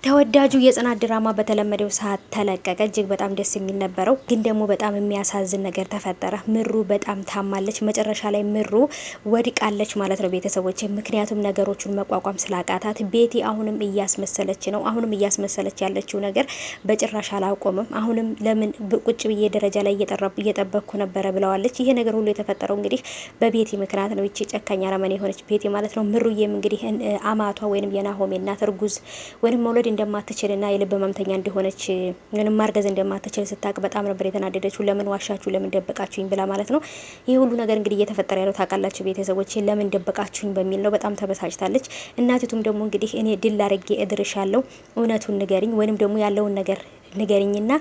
ተወዳጁ የጽናት ድራማ በተለመደው ሰዓት ተለቀቀ። እጅግ በጣም ደስ የሚል ነበረው፣ ግን ደግሞ በጣም የሚያሳዝን ነገር ተፈጠረ። ምሩ በጣም ታማለች። መጨረሻ ላይ ምሩ ወድቃለች ማለት ነው ቤተሰቦች። ምክንያቱም ነገሮቹን መቋቋም ስላቃታት ቤቲ አሁንም እያስመሰለች ነው። አሁንም እያስመሰለች ያለችው ነገር በጭራሽ አላቆምም። አሁንም ለምን ቁጭ ብዬ ደረጃ ላይ እየጠበቅኩ ነበረ ብለዋለች። ይሄ ነገር ሁሉ የተፈጠረው እንግዲህ በቤቲ ምክንያት ነው። ይቺ ጨካኝ አረመኔ የሆነች ቤቲ ማለት ነው። ምሩዬም እንግዲህ አማቷ ወይንም የናሆሜ እናት እርጉዝ ወይንም መውለድ እንደማትችልና የልብ ህመምተኛ እንደሆነች ምንም ማርገዝ እንደማትችል ስታቅ በጣም ነበር የተናደደችው። ለምን ዋሻችሁ፣ ለምን ደበቃችሁኝ ብላ ማለት ነው። ይህ ሁሉ ነገር እንግዲህ እየተፈጠረ ያለው ታውቃላችሁ ቤተሰቦች፣ ለምን ደበቃችሁኝ በሚል ነው። በጣም ተበሳጭታለች። እናቲቱም ደግሞ እንግዲህ እኔ ድል አድርጌ እድርሻለሁ፣ እውነቱን ንገሪኝ ወይንም ደግሞ ያለውን ነገር ንገሪኝና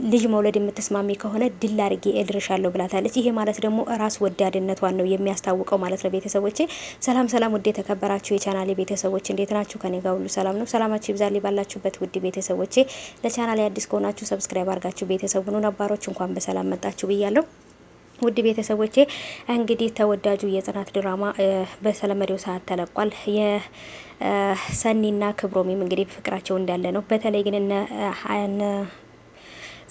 ልጅ መውለድ የምትስማሚ ከሆነ ድል አድርጌ እድርሻለሁ ብላታለች። ይሄ ማለት ደግሞ ራስ ወዳድነቷን ነው የሚያስታውቀው ማለት ነው ቤተሰቦቼ። ሰላም ሰላም፣ ውድ የተከበራችሁ የቻናሌ ቤተሰቦች እንዴት ናችሁ? ከኔ ጋር ሁሉ ሰላም ነው። ሰላማችሁ ይብዛልኝ ባላችሁበት ውድ ቤተሰቦቼ። ለቻናሌ አዲስ ከሆናችሁ ሰብስክራይብ አድርጋችሁ ቤተሰቡ ነው። ነባሮች እንኳን በሰላም መጣችሁ ብያለሁ። ውድ ቤተሰቦቼ እንግዲህ ተወዳጁ የጽናት ድራማ በተለመደው ሰዓት ተለቋል። የሰኒና ክብሮሚም እንግዲህ ፍቅራቸው እንዳለ ነው። በተለይ ግን እነ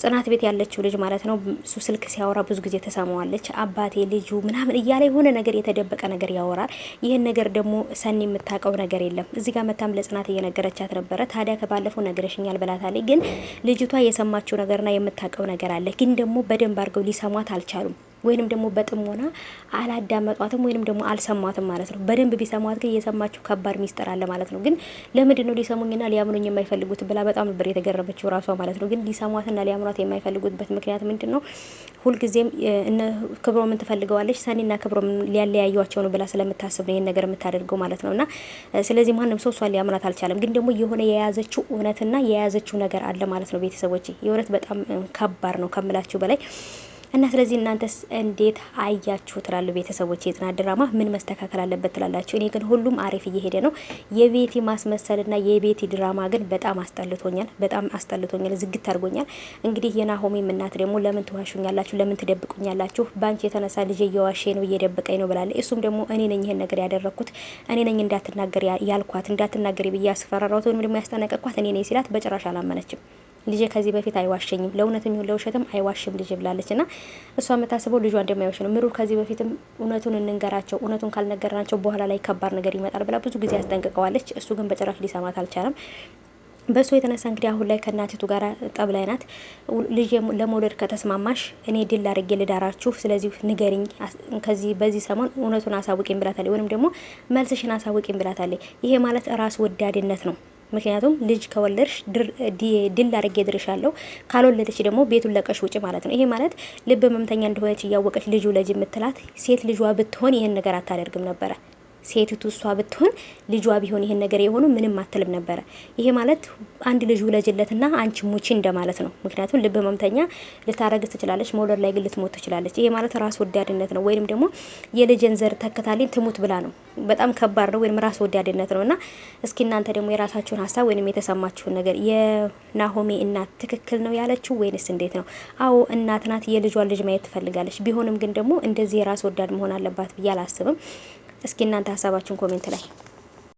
ጽናት ቤት ያለችው ልጅ ማለት ነው እሱ ስልክ ሲያወራ ብዙ ጊዜ ተሰማዋለች። አባቴ ልጁ ምናምን እያለ የሆነ ነገር የተደበቀ ነገር ያወራል። ይህን ነገር ደግሞ ሰኒ የምታውቀው ነገር የለም። እዚህ ጋር መታም ለጽናት እየነገረቻት ነበረ። ታዲያ ከባለፈው ነገረሽኛል ብላታለች። ግን ልጅቷ የሰማችው ነገርና የምታውቀው ነገር አለ። ግን ደግሞ በደንብ አድርገው ሊሰሟት አልቻሉም። ወይንም ደግሞ በጥሞና አላዳመጧትም ወይንም ደግሞ አልሰማትም ማለት ነው። በደንብ ቢሰማት ግን የሰማችው ከባድ ሚስጥር አለ ማለት ነው። ግን ለምንድን ነው ሊሰሙኝና ሊያምኑኝ የማይፈልጉት ብላ በጣም ነበር የተገረመችው ራሷ ማለት ነው። ግን ሊሰሟትና ሊያምኗት የማይፈልጉበት ምክንያት ምንድን ነው? ሁልጊዜም እነ ክብሮምን ትፈልገዋለች። ሰኒና ክብሮምን ሊያለያዩዋቸው ነው ብላ ስለምታስብ ነው ይሄን ነገር የምታደርገው ማለት ነውና ስለዚህ ማንም ሰው እሷን ሊያምናት አልቻለም። ግን ደግሞ የሆነ የያዘችው እውነትና የያዘችው ነገር አለ ማለት ነው ቤተሰቦች። የእውነት በጣም ከባድ ነው ከምላችሁ በላይ እና ስለዚህ እናንተስ እንዴት አያችሁ ትላሉ ቤተሰቦች? የጽናት ድራማ ምን መስተካከል አለበት ትላላችሁ? እኔ ግን ሁሉም አሪፍ እየሄደ ነው። የቤቲ ማስመሰልና የቤቲ ድራማ ግን በጣም አስጠልቶኛል፣ በጣም አስጠልቶኛል፣ ዝግት አድርጎኛል። እንግዲህ የናሆሜም እናት ደግሞ ለምን ትዋሹኛላችሁ፣ ለምን ትደብቁኛላችሁ? ባንቺ የተነሳ ልጅ እየዋሸ ነው እየደበቀኝ ነው ብላለች። እሱም ደግሞ እኔ ነኝ ይሄን ነገር ያደረኩት፣ እኔ ነኝ እንዳትናገር ያልኳት፣ እንዳትናገሪ ብዬ ያስፈራራሁት ወይም ደግሞ ያስጠነቀቅኳት እኔ ነኝ ሲላት በጭራሽ አላመነችም። ልጄ ከዚህ በፊት አይዋሸኝም፣ ለእውነትም ይሁን ለውሸትም አይዋሽም ልጄ ብላለች። እና እሷ የምታስበው ልጇ እንደማይዋሽ ነው። ምሩ ከዚህ በፊትም እውነቱን እንንገራቸው፣ እውነቱን ካልነገርናቸው በኋላ ላይ ከባድ ነገር ይመጣል ብላ ብዙ ጊዜ ያስጠንቅቀዋለች። እሱ ግን በጭራሽ ሊሰማት አልቻለም። በሱ የተነሳ እንግዲህ አሁን ላይ ከእናቲቱ ጋር ጠብ ላይ ናት። ልጅ ለመውለድ ከተስማማሽ እኔ ድል አድርጌ ልዳራችሁ፣ ስለዚህ ንገሪኝ፣ ከዚህ በዚህ ሰሞን እውነቱን አሳውቂኝ ብላታለች። ወይንም ደግሞ መልስሽን አሳውቂኝ ብላታለች። ይሄ ማለት ራስ ወዳድነት ነው። ምክንያቱም ልጅ ከወለድሽ ድል አድርጌ ድርሻለሁ፣ ካልወለደች ደግሞ ቤቱን ለቀሽ ውጭ ማለት ነው። ይሄ ማለት ልብ ህመምተኛ እንደሆነች እያወቀች ልጁ ለጅ የምትላት ሴት ልጇ ብትሆን ይሄን ነገር አታደርግም ነበረ። ሴቲቱ እሷ ብትሆን ልጇ ቢሆን ይሄን ነገር የሆኑ ምንም አትልም ነበረ። ይሄ ማለት አንድ ልጅ ውለጅለትና አንቺ ሙቺ እንደማለት ነው። ምክንያቱም ልብ ህመምተኛ ልታረግዝ ትችላለች፣ መውለድ ላይ ግን ልትሞት ትችላለች። ይሄ ማለት ራስ ወዳድነት ነው። ወይንም ደግሞ የልጅን ዘር ተከታልኝ ትሙት ብላ ነው። በጣም ከባድ ነው፣ ወይንም ራስ ወዳድነት ነውና እስኪ እናንተ ደግሞ የራሳችሁን ሀሳብ ወይንም የተሰማችሁን ነገር። የናሆሜ እናት ትክክል ነው ያለችው ወይንስ እንዴት ነው? አዎ እናት ናት፣ የልጇን ልጅ ማየት ትፈልጋለች። ቢሆንም ግን ደግሞ እንደዚህ የራስ ወዳድ መሆን አለባት ብዬ አላስብም። እስኪ እናንተ ሀሳባችሁን ኮሜንት ላይ